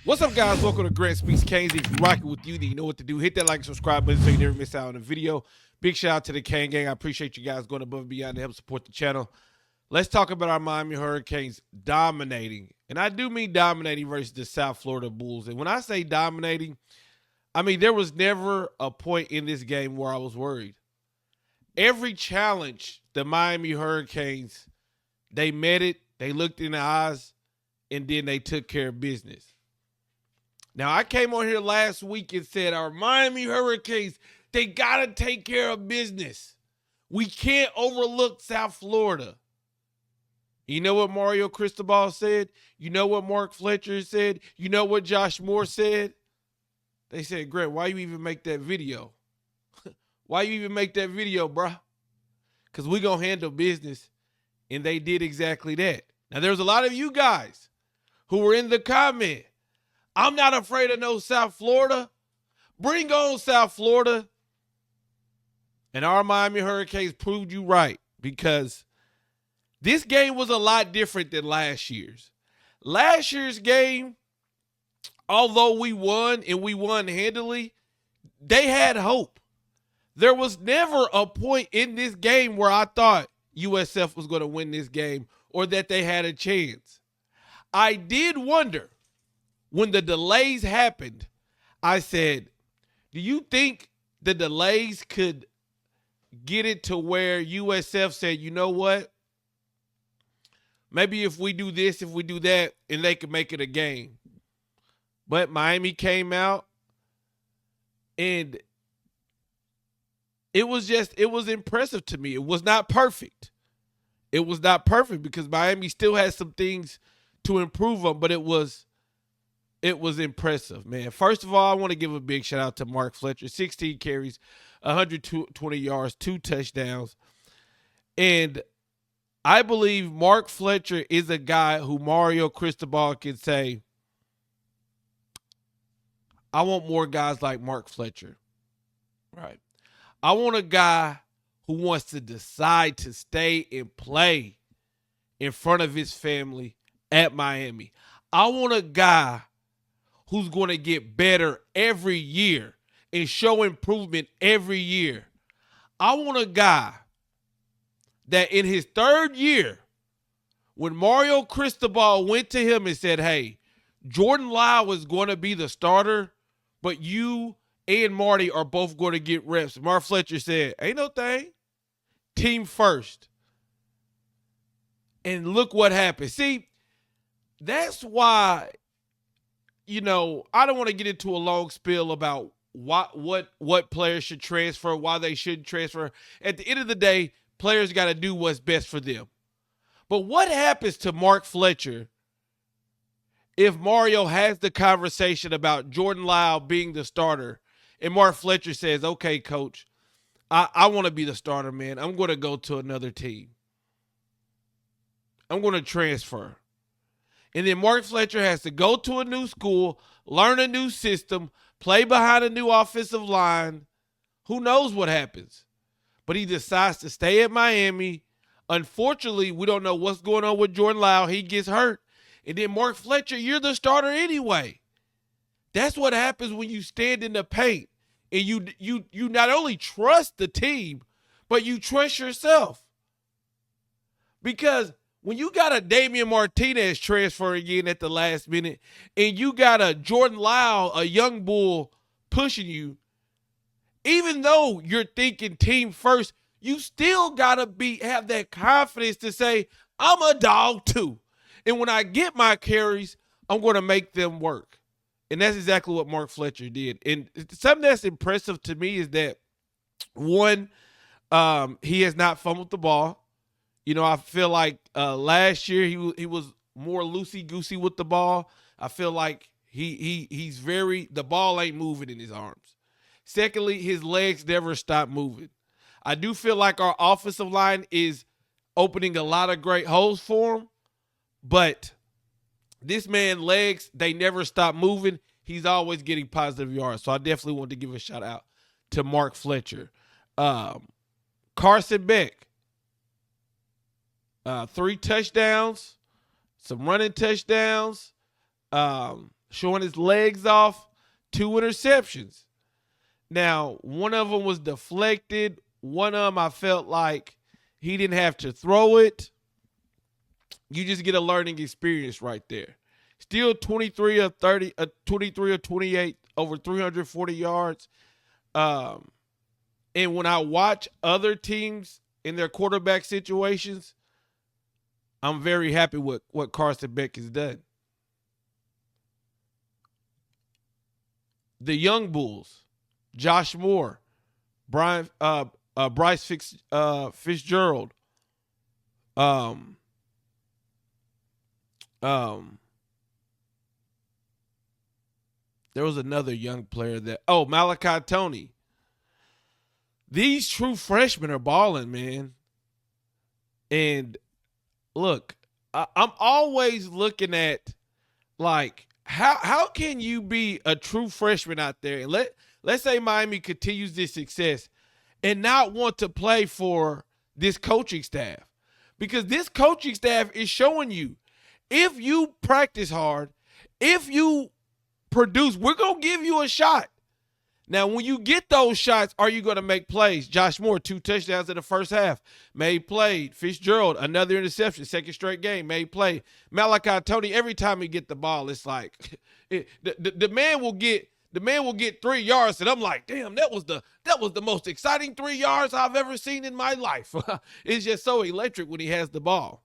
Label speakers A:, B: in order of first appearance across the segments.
A: What's up, guys? Welcome to Grant Speaks Canes. If you rock it with you, then you know what to do. Hit that like and subscribe button so you never miss out on a video. Big shout out to the Cane Gang. I appreciate you guys going above and beyond to help support the channel. Let's talk about our Miami Hurricanes dominating. And I do mean dominating versus the South Florida Bulls. And when I say dominating, I mean there was never a point in this game where I was worried. Every challenge, the Miami Hurricanes, they met it, they looked in the eyes, and then they took care of business. Now, I came on here last week and said our Miami Hurricanes, they got to take care of business. We can't overlook South Florida. You know what Mario Cristobal said? You know what Mark Fletcher said? You know what Josh Moore said? They said, Grant, why you even make that video? Why you even make that video, bruh? Because we going to handle business. And they did exactly that. Now, there's a lot of you guys who were in the comment. I'm not afraid of no South Florida. Bring on South Florida. And our Miami Hurricanes proved you right, because this game was a lot different than last year's. Last year's game, although we won and we won handily, they had hope. There was never a point in this game where I thought USF was going to win this game or that they had a chance. I did wonder, when the delays happened, I said, do you think the delays could get it to where USF said, you know what? Maybe if we do this, if we do that, and they could make it a game. But Miami came out, and it was impressive to me. It was not perfect. It was not perfect because Miami still has some things to improve on, but it was impressive, man. First of all, I want to give a big shout out to Mark Fletcher. 16 carries, 120 yards, 2 touchdowns. And I believe Mark Fletcher is a guy who Mario Cristobal can say, I want more guys like Mark Fletcher. Right. I want a guy who wants to decide to stay and play in front of his family at Miami. I want a guy who's going to get better every year and show improvement every year. I want a guy that in his third year, when Mario Cristobal went to him and said, hey, Jordan Lyle is going to be the starter, but you and Marty are both going to get reps. Mark Fletcher said, ain't no thing. Team first. And look what happened. See, that's why, you know, I don't want to get into a long spiel about what players should transfer, why they shouldn't transfer. At the end of the day, players got to do what's best for them. But what happens to Mark Fletcher if Mario has the conversation about Jordan Lyle being the starter and Mark Fletcher says, okay, coach, I want to be the starter, man. I'm going to go to another team. I'm going to transfer. And then Mark Fletcher has to go to a new school, learn a new system, play behind a new offensive line. Who knows what happens? But he decides to stay at Miami. Unfortunately, we don't know what's going on with Jordan Lyle. He gets hurt. And then Mark Fletcher, you're the starter anyway. That's what happens when you stand in the paint and you not only trust the team, but you trust yourself. Because when you got a Damian Martinez transferring in at the last minute and you got a Jordan Lyle, a young bull, pushing you, even though you're thinking team first, you still got to have that confidence to say, I'm a dog too. And when I get my carries, I'm going to make them work. And that's exactly what Mark Fletcher did. And something that's impressive to me is that, one, he has not fumbled the ball. You know, I feel like last year he was more loosey-goosey with the ball. I feel like he's the ball ain't moving in his arms. Secondly, his legs never stop moving. I do feel like our offensive line is opening a lot of great holes for him, but this man's legs, they never stop moving. He's always getting positive yards. So I definitely want to give a shout out to Mark Fletcher. Carson Beck, 3 touchdowns, some running touchdowns. showing his legs off, 2 interceptions. Now, one of them was deflected. One of them I felt like he didn't have to throw it. You just get a learning experience right there. Still 23 of 30, 23 of 28, over 340 yards. And when I watch other teams in their quarterback situations, I'm very happy with what Carson Beck has done. The young Bulls, Josh Moore, Bryce Fitzgerald, there was another young player Malachi Tony. These true freshmen are balling, man. And look, I'm always looking at, like, how can you be a true freshman out there and let's say Miami continues this success and not want to play for this coaching staff? Because this coaching staff is showing you, if you practice hard, if you produce, we're going to give you a shot. Now, when you get those shots, are you going to make plays? Josh Moore, 2 touchdowns in the first half, made play. Fitzgerald, another interception, second straight game, made play. Malachi Tony, every time he get the ball, it's like the man will get 3 yards, and I'm like, damn, that was the most exciting 3 yards I've ever seen in my life. It's just so electric when he has the ball.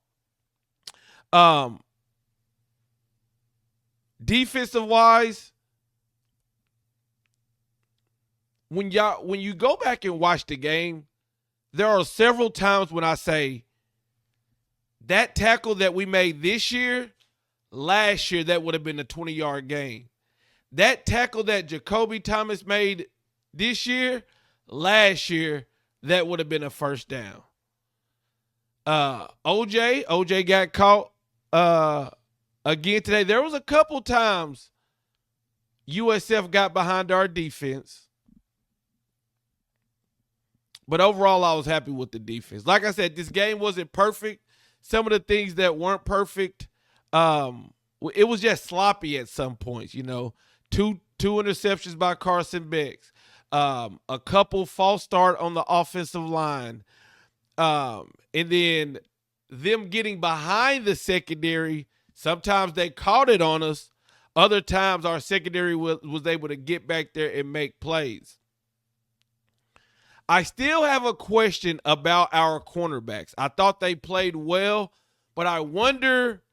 A: Defensive wise, when you go back and watch the game, there are several times when I say that tackle that we made this year, last year, that would have been a 20-yard gain. That tackle that Jacoby Thomas made this year, last year, that would have been a first down. OJ got caught again today. There was a couple times USF got behind our defense. But overall, I was happy with the defense. Like I said, this game wasn't perfect. Some of the things that weren't perfect, it was just sloppy at some points, you know. Two interceptions by Carson Beck. A couple false start on the offensive line. And then them getting behind the secondary, sometimes they caught it on us. Other times our secondary was able to get back there and make plays. I still have a question about our cornerbacks. I thought they played well, but I wonder,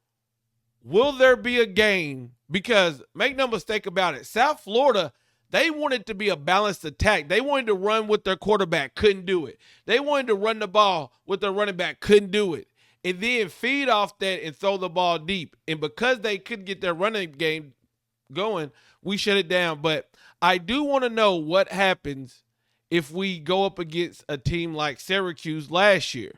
A: will there be a game? Because make no mistake about it, South Florida, they wanted to be a balanced attack. They wanted to run with their quarterback, couldn't do it. They wanted to run the ball with their running back, couldn't do it. And then feed off that and throw the ball deep. And because they couldn't get their running game going, we shut it down. But I do want to know what happens if we go up against a team like Syracuse last year,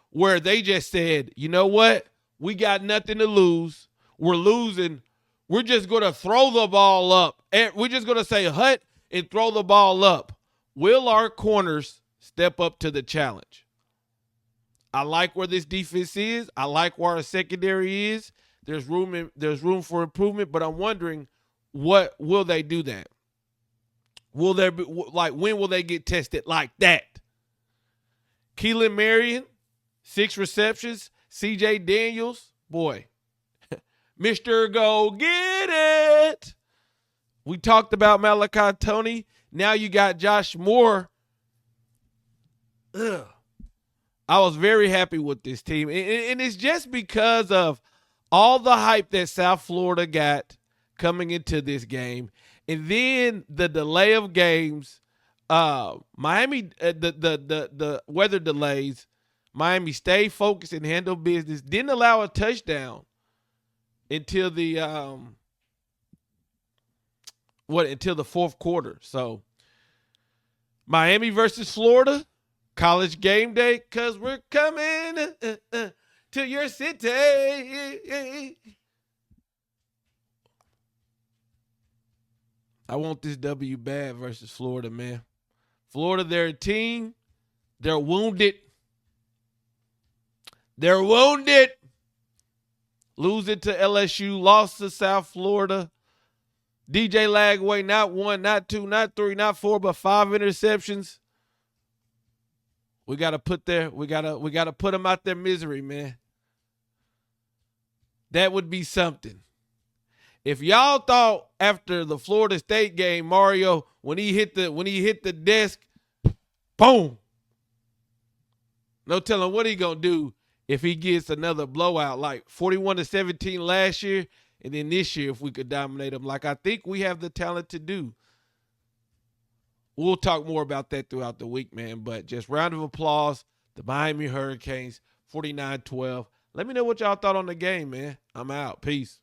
A: where they just said, you know what? We got nothing to lose. We're losing. We're just going to throw the ball up. And we're just going to say hut and throw the ball up. Will our corners step up to the challenge? I like where this defense is. I like where our secondary is. There's room for improvement, but I'm wondering, what will they do that? Will there be, like, when will they get tested like that? Keelan Marion, 6 receptions. CJ Daniels, boy, Mr. Go Get It. We talked about Malachi Tony. Now you got Josh Moore. Ugh. I was very happy with this team. And it's just because of all the hype that South Florida got coming into this game. And then the delay of games, Miami, the weather delays, Miami stayed focused and handled business. Didn't allow a touchdown until until the fourth quarter. So Miami versus Florida, college game day, because we're coming to your city. I want this W bad versus Florida, man. Florida, they're a team. They're wounded. They're wounded. Losing to LSU, lost to South Florida. DJ Lagway, not 1, not 2, not 3, not 4, but 5 interceptions. We gotta put them out their misery, man. That would be something. If y'all thought after the Florida State game, Mario, when he hit the desk, boom. No telling what he gonna do if he gets another blowout like 41-17 last year, and then this year if we could dominate them like I think we have the talent to do. We'll talk more about that throughout the week, man. But just round of applause. The Miami Hurricanes, 49-12. Let me know what y'all thought on the game, man. I'm out. Peace.